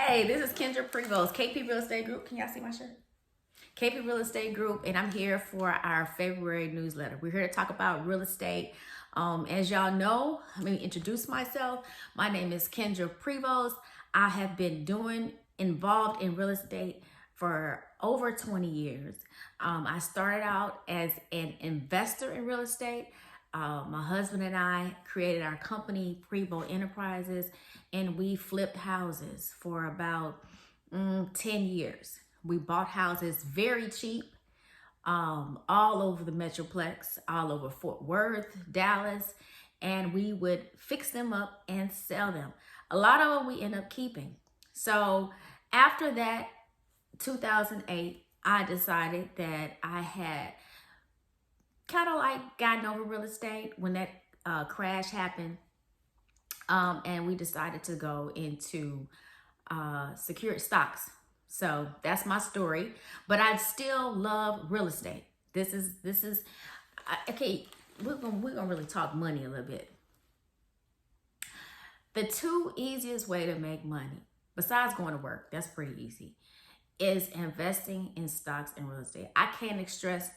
Hey, this is Kendra Prevost, KP Real Estate Group. Can y'all see my shirt? KP Real Estate Group, and I'm here for our February newsletter. We're here to talk about real estate. As y'all know, let me introduce myself. My name is Kendra Prevost. I have been involved in real estate for over 20 years. I started out as an investor in real estate. My husband and I created our company, Prevost Enterprises, and we flipped houses for about 10 years. We bought houses very cheap, all over the Metroplex, all over Fort Worth, Dallas, and we would fix them up and sell them. A lot of them we end up keeping. So after that, 2008, I decided that I had kind of like gotten over real estate when that crash happened. And we decided to go into secured stocks. So that's my story, but I still love real estate. This is okay. We're gonna really talk money a little bit. The two easiest way to make money, besides going to work, that's pretty easy, is investing in stocks and real estate. I can't stress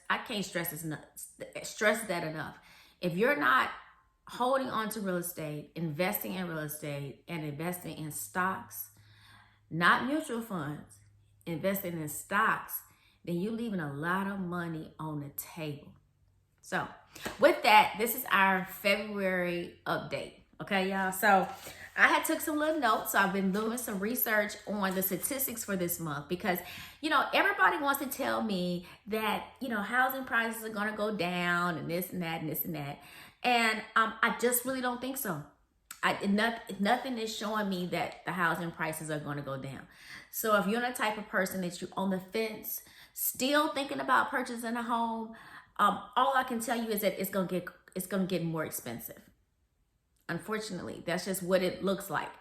that enough. If you're not holding on to real estate, investing in real estate, and investing in stocks, not mutual funds, investing in stocks, then you're leaving a lot of money on the table. So with that, this is our February update. Okay, y'all. So I had took some little notes. So I've been doing some research on the statistics for this month because, everybody wants to tell me that, housing prices are going to go down and this and that and this and that. And I just really don't think so. Nothing is showing me that the housing prices are going to go down. So if you're the type of person that you're on the fence, still thinking about purchasing a home, all I can tell you is that it's going to get more expensive. Unfortunately, that's just what it looks like.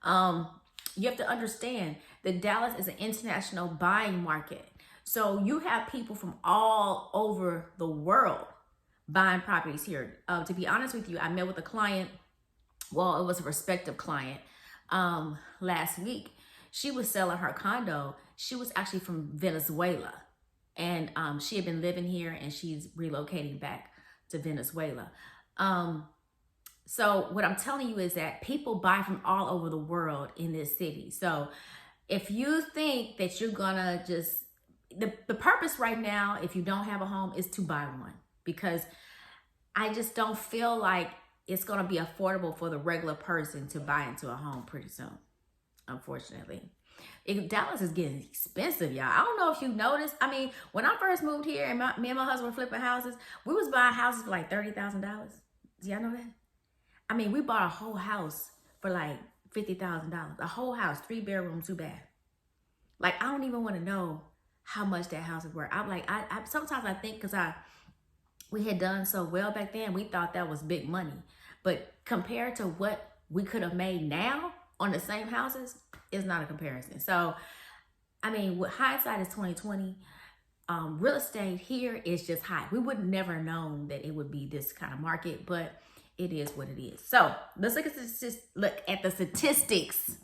You have to understand that Dallas is an international buying market. So you have people from all over the world buying properties here. To be honest with you, I met with a client. Well, it was a prospective client last week. She was selling her condo. She was actually from Venezuela. And she had been living here and she's relocating back to Venezuela. So what I'm telling you is that people buy from all over the world in this city. So if you think that you're gonna the purpose right now, if you don't have a home, is to buy one. Because I just don't feel like it's going to be affordable for the regular person to buy into a home pretty soon, unfortunately. Dallas is getting expensive, y'all. I don't know if you noticed. I mean, when I first moved here and me and my husband were flipping houses, we was buying houses for like $30,000. Do y'all know that? I mean, we bought a whole house for like $50,000. A whole house, 3 bedrooms, 2 baths. Like, I don't even want to know how much that house is worth. I'm like, I sometimes I think because we had done so well back then, we thought that was big money. But compared to what we could have made now on the same houses, it's not a comparison. So, I mean, with hindsight is 2020. Real estate here is just high. We would never known that it would be this kind of market, but it is what it is. So let's look at the statistics.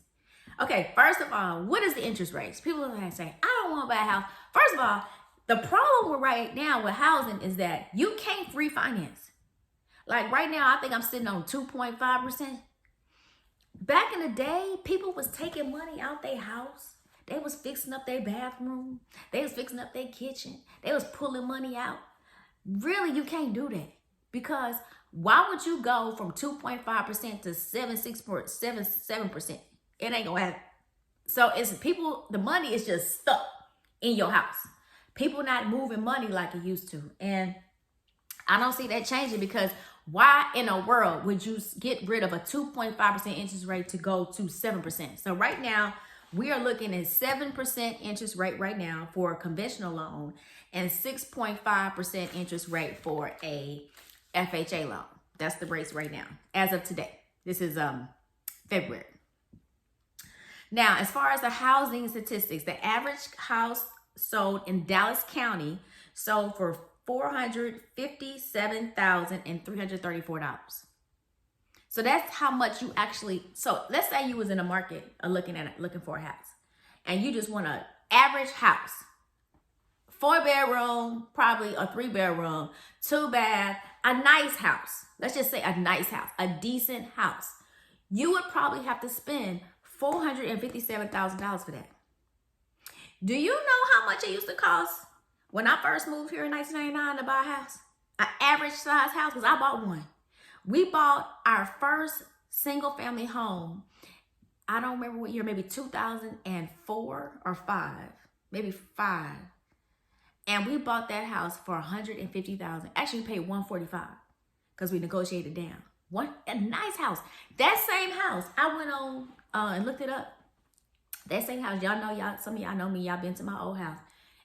Okay, first of all, what is the interest rates? People are going to say, I don't want to buy a house. First of all, the problem right now with housing is that you can't refinance. Like right now, I think I'm sitting on 2.5%. Back in the day, people was taking money out their house. They was fixing up their bathroom. They was fixing up their kitchen. They was pulling money out. Really, you can't do that. Because why would you go from 2.5% to 7% It ain't gonna happen. So the money is just stuck in your house. People not moving money like it used to. And I don't see that changing because why in the world would you get rid of a 2.5% interest rate to go to 7%? So right now, we are looking at 7% interest rate right now for a conventional loan and 6.5% interest rate for a FHA loan. That's the rates right now, as of today. This is February. Now, as far as the housing statistics, the average house sold in Dallas County sold for $457,334. So that's how much you actually, so let's say you was in the market looking for a house and you just want an average house, 4-bedroom, probably a 3-bedroom, 2-bath, a nice house. Let's just say a nice house, a decent house. You would probably have to spend $457,000 for that. Do you know how much it used to cost when I first moved here in 1999 to buy a house? An average size house, because I bought one. We bought our first single family home, I don't remember what year, maybe 2004 or 5, maybe 5. And we bought that house for $150,000. Actually, we paid $145 because we negotiated down. A nice house. That same house, I went on and looked it up. That same house, some of y'all know me, y'all been to my old house.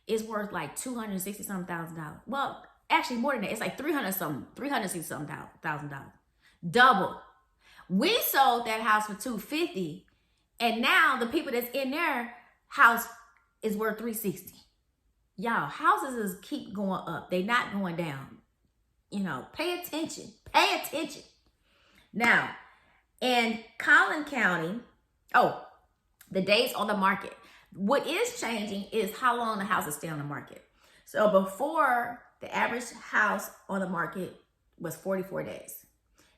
It's worth like $260,000. Well, actually more than that. It's like $360,000. Double. We sold that house for $250,000, and now the people that's in their house is worth $360,000. Y'all, houses keep going up. They not going down. You know, pay attention. Pay attention. Now, in Collin County, the days on the market. What is changing is how long the houses stay on the market. So before, the average house on the market was 44 days.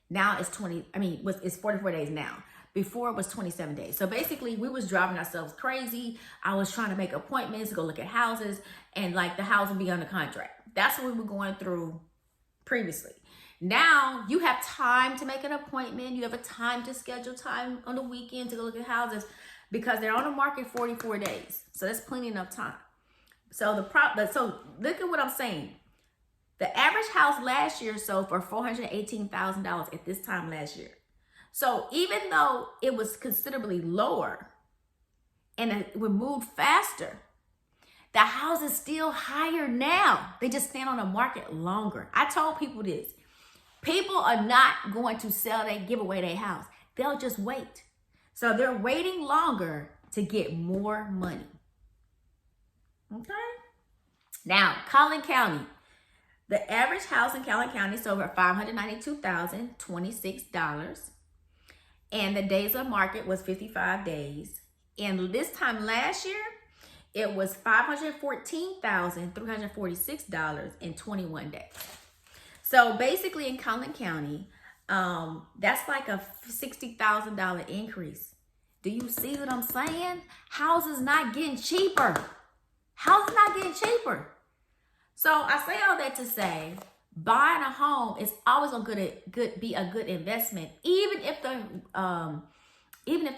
Now it's 44 days now. Before it was 27 days. So basically we was driving ourselves crazy. I was trying to make appointments to go look at houses, and like the house would be under contract. That's what we were going through previously. Now you have time to make an appointment. You have a time to schedule time on the weekend to go look at houses because they're on the market 44 days. So that's plenty enough time. So so look at what I'm saying. The average house last year sold for $418,000 at this time last year. So even though it was considerably lower and it would move faster, the house is still higher now. They just stand on the market longer. I told people this. People are not going to give away their house. They'll just wait. So they're waiting longer to get more money. Okay? Now, Collin County. The average house in Collin County sold for $592,026. And the days of market was 55 days. And this time last year, it was $514,346 in 21 days. So basically in Collin County, that's like a $60,000 increase. Do you see what I'm saying? Houses not getting cheaper. Houses not getting cheaper. So I say all that to say, buying a home is always going to be a good investment, even if the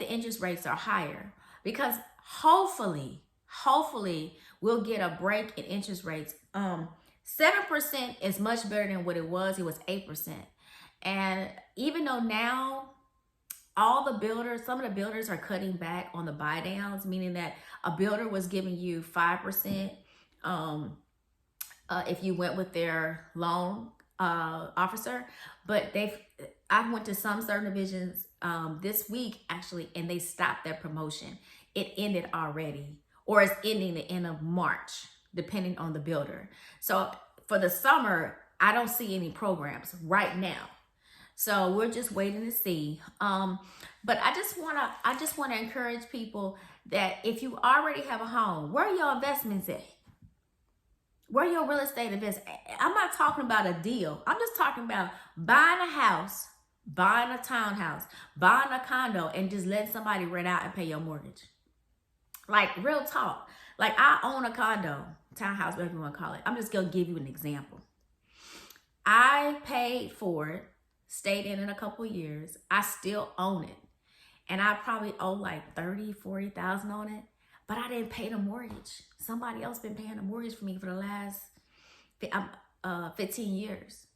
interest rates are higher, because hopefully we'll get a break in interest rates. 7% is much better than what it was. It was 8%, and even though now some of the builders are cutting back on the buy downs, meaning that a builder was giving you 5%. If you went with their loan officer, but I went to some certain divisions this week actually, and they stopped their promotion. It ended already, or it's ending the end of March, depending on the builder. So for the summer, I don't see any programs right now. So we're just waiting to see. But I just wanna encourage people that if you already have a home, where are your investments at? Where your real estate investment? I'm not talking about a deal. I'm just talking about buying a house, buying a townhouse, buying a condo, and just letting somebody rent out and pay your mortgage. Like, real talk. Like, I own a condo, townhouse, whatever you want to call it. I'm just going to give you an example. I paid for it, stayed in a couple of years. I still own it. And I probably owe like $30,000, $40,000 on it. But I didn't pay the mortgage. Somebody else been paying the mortgage for me for the last 15 years,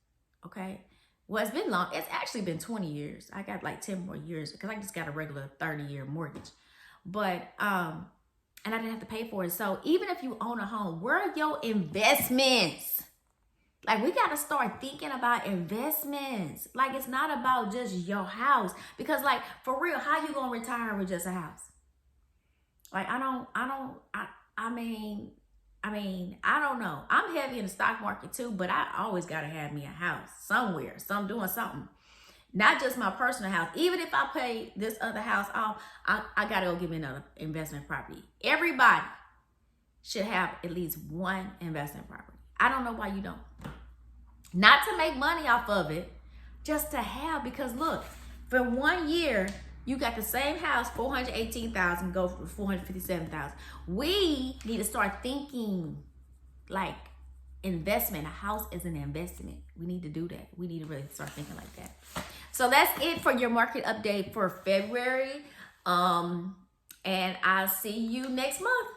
okay? Well, it's been long. It's actually been 20 years. I got like 10 more years because I just got a regular 30-year mortgage. But, and I didn't have to pay for it. So even if you own a home, where are your investments? Like, we got to start thinking about investments. Like, it's not about just your house. Because, like, for real, how you going to retire with just a house? Like, I don't know. I'm heavy in the stock market too, but I always got to have me a house somewhere. So I'm doing something. Not just my personal house. Even if I pay this other house off, I gotta go get me another investment property. Everybody should have at least one investment property. I don't know why you don't. Not to make money off of it, just to have, because look, for 1 year, you got the same house, $418,000, go for $457,000. We need to start thinking like investment. A house is an investment. We need to do that. We need to really start thinking like that. So that's it for your market update for February. And I'll see you next month.